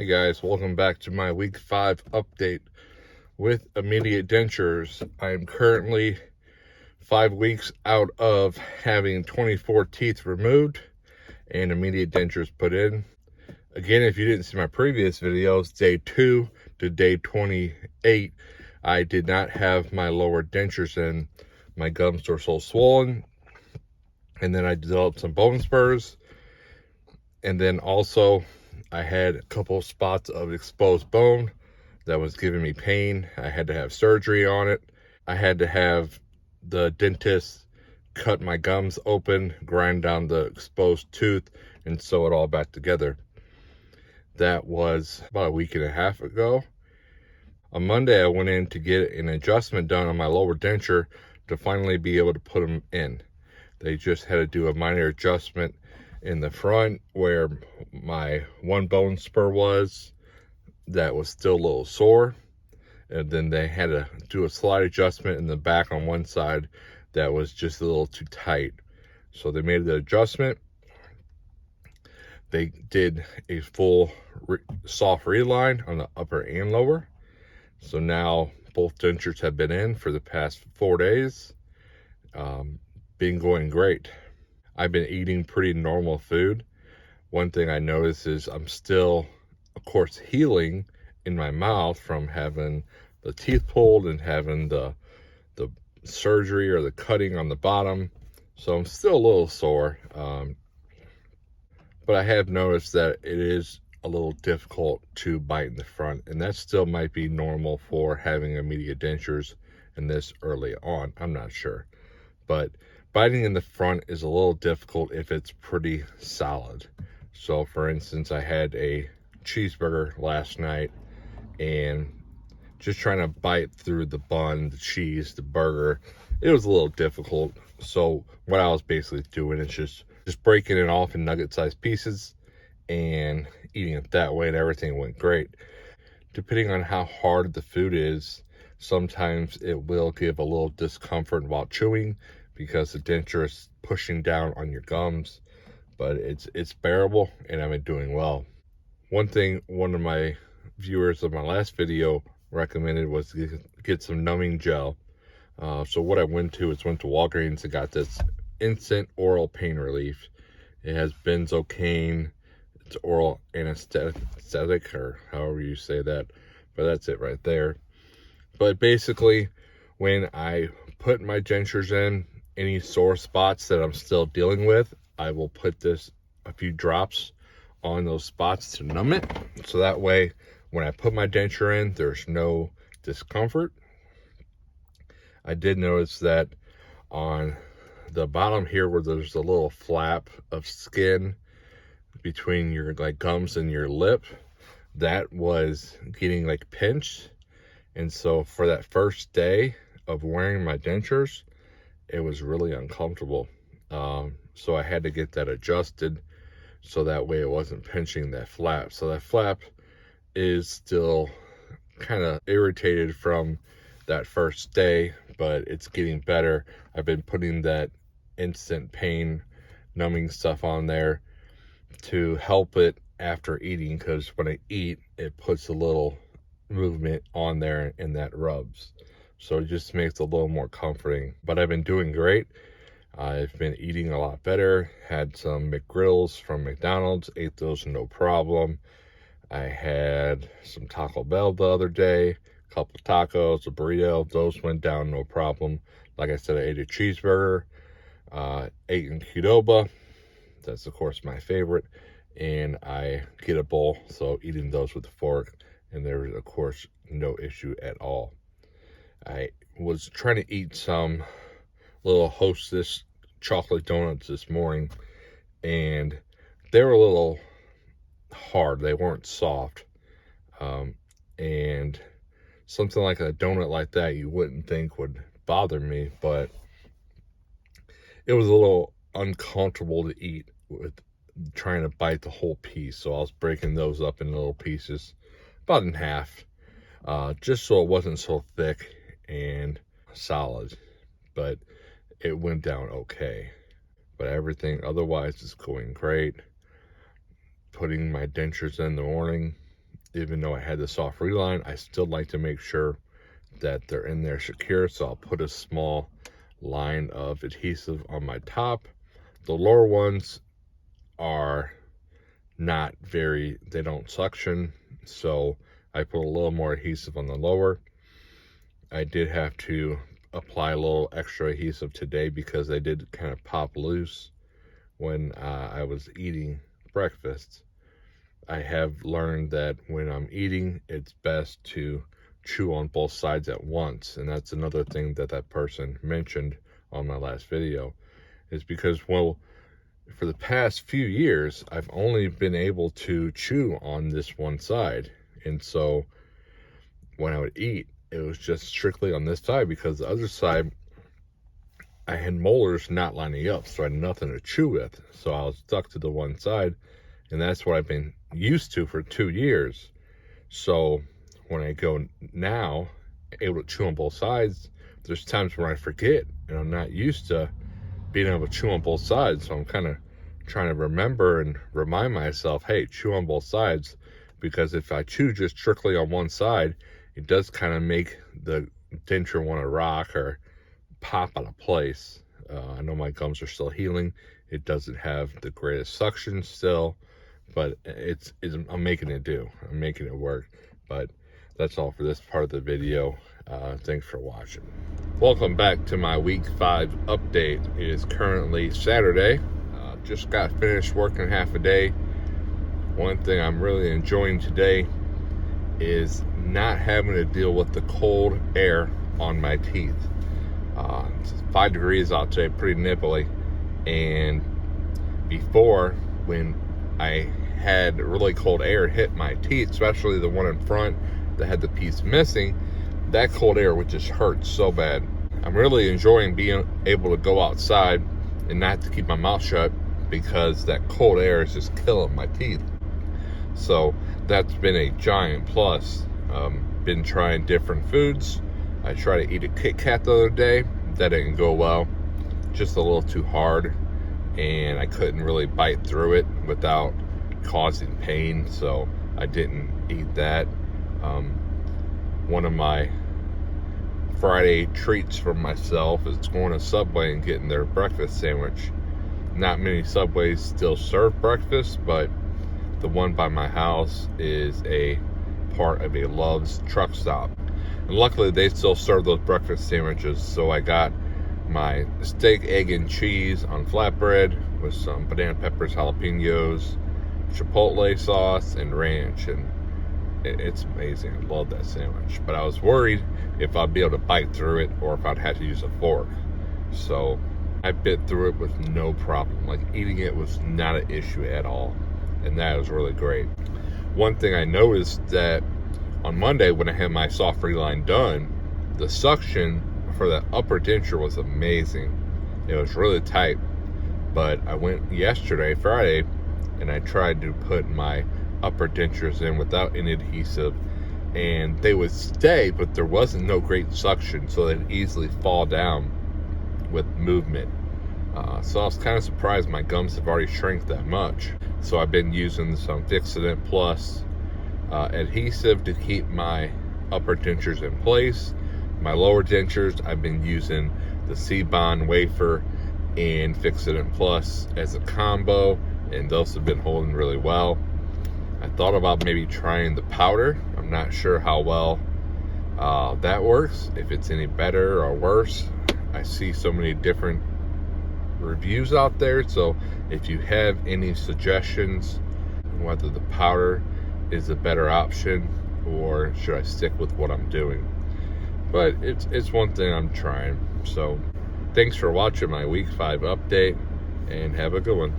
Hey guys, welcome back to my week 5 update with immediate dentures. I am currently 5 weeks out of having 24 teeth removed and immediate dentures put in. Again, if you didn't see my previous videos, day 2 to day 28, I did not have my lower dentures in. My gums were so swollen, and then I developed some bone spurs, and then also I had a couple of spots of exposed bone that was giving me pain. I had to have surgery on it. I had to have the dentist cut my gums open, grind down the exposed tooth, and sew it all back together. That was about a week and a half ago. On Monday, I went in to get an adjustment done on my lower denture to finally be able to put them in. They just had to do a minor adjustment in the front where my one bone spur was that was still a little sore, and then they had to do a slight adjustment in the back on one side that was just a little too tight. So they made the adjustment. They did a full soft reline on the upper and lower. So now both dentures have been in for the past 4 days. Been going great. I've been eating pretty normal food. One thing I notice is I'm still, of course, healing in my mouth from having the teeth pulled and having the surgery or the cutting on the bottom. So I'm still a little sore. But I have noticed that it is a little difficult to bite in the front, and that still might be normal for having immediate dentures in this early on. I'm not sure. But biting in the front is a little difficult if it's pretty solid. So for instance, I had a cheeseburger last night, and just trying to bite through the bun, the cheese, the burger, it was a little difficult. So what I was basically doing is just breaking it off in nugget-sized pieces and eating it that way, and everything went great. Depending on how hard the food is, sometimes it will give a little discomfort while chewing because the denture is pushing down on your gums, but it's bearable, and I've been doing well. One thing one of my viewers of my last video recommended was to get some numbing gel. So what I went to Walgreens and got this instant oral pain relief. It has benzocaine. It's oral anesthetic, or however you say that, but that's it right there. But basically, when I put my dentures in, any sore spots that I'm still dealing with, I will put a few drops on those spots to numb it. So that way, when I put my denture in, there's no discomfort. I did notice that on the bottom here where there's a little flap of skin between your gums and your lip, that was getting pinched. And so for that first day of wearing my dentures, it was really uncomfortable. So I had to get that adjusted so that way it wasn't pinching that flap. So that flap is still kind of irritated from that first day, but it's getting better. I've been putting that instant pain numbing stuff on there to help it after eating, because when I eat, it puts a little movement on there and that rubs. So it just makes it a little more comforting. But I've been doing great. I've been eating a lot better. Had some McGrills from McDonald's, ate those no problem. I had some Taco Bell the other day, a couple tacos, a burrito. Those went down no problem. Like I said, I ate a cheeseburger, ate in Qdoba. That's, of course, my favorite. And I get a bowl, so eating those with a fork. And there was, of course, no issue at all. I was trying to eat some little Hostess chocolate donuts this morning, and they were a little hard. They weren't soft. And something like a donut like that you wouldn't think would bother me, but it was a little uncomfortable to eat with trying to bite the whole piece. So I was breaking those up in little pieces, about in half, just so it wasn't so thick and solid. But it went down okay. But everything otherwise is going great. Putting my dentures in the morning Even though I had the soft Reline, I still like to make sure that they're in there secure. So I'll put a small line of adhesive on my top. The lower ones are not very, they don't suction, so I put a little more adhesive on the lower. I did have to apply a little extra adhesive today because they did kind of pop loose when I was eating breakfast. I have learned that when I'm eating, it's best to chew on both sides at once, and that's another thing that that person mentioned on my last video, is because, well, for the past few years, I've only been able to chew on this one side. And so when I would eat, it was just strictly on this side, because the other side, I had molars not lining up, so I had nothing to chew with. So I was stuck to the one side, and that's what I've been used to for 2 years. So when I go now, able to chew on both sides, there's times where I forget, and I'm not used to being able to chew on both sides. So I'm kind of trying to remember and remind myself, hey, chew on both sides, because if I chew just strictly on one side, it does kind of make the denture want to rock or pop out of place. I know my gums are still healing. It doesn't have the greatest suction still, but I'm making it do. I'm making it work. But that's all for this part of the video. Thanks for watching. Welcome back to my week 5 update. It is currently Saturday. Just got finished working half a day. One thing I'm really enjoying today is not having to deal with the cold air on my teeth. It's 5 degrees out today, pretty nipply. And before, when I had really cold air hit my teeth, especially the one in front that had the piece missing, that cold air would just hurt so bad. I'm really enjoying being able to go outside and not have to keep my mouth shut, because that cold air is just killing my teeth. So that's been a giant plus. Been trying different foods. I tried to eat a Kit Kat the other day. That didn't go well. Just a little too hard, and I couldn't really bite through it without causing pain, so I didn't eat that. One of my Friday treats for myself is going to Subway and getting their breakfast sandwich. Not many Subways still serve breakfast, but the one by my house is a part of a Love's truck stop. And luckily, they still serve those breakfast sandwiches, so I got my steak, egg, and cheese on flatbread with some banana peppers, jalapenos, chipotle sauce, and ranch, and it's amazing. I love that sandwich. But I was worried if I'd be able to bite through it or if I'd have to use a fork. So I bit through it with no problem. Like, eating it was not an issue at all, and that was really great. One thing I noticed that on Monday when I had my soft Reline done, the suction for that upper denture was amazing. It was really tight. But I went yesterday, Friday, and I tried to put my upper dentures in without any adhesive, and they would stay, but there wasn't no great suction, so they'd easily fall down with movement. So I was kind of surprised my gums have already shrank that much. So I've been using some Fixodent Plus adhesive to keep my upper dentures in place. My lower dentures, I've been using the C-Bond wafer and Fixodent Plus as a combo, and those have been holding really well. I thought about maybe trying the powder. I'm not sure how well that works, if it's any better or worse. I see so many different reviews out there, so if you have any suggestions on whether the powder is a better option or should I stick with what I'm doing. But it's one thing I'm trying. So thanks for watching my week 5 update, and have a good one.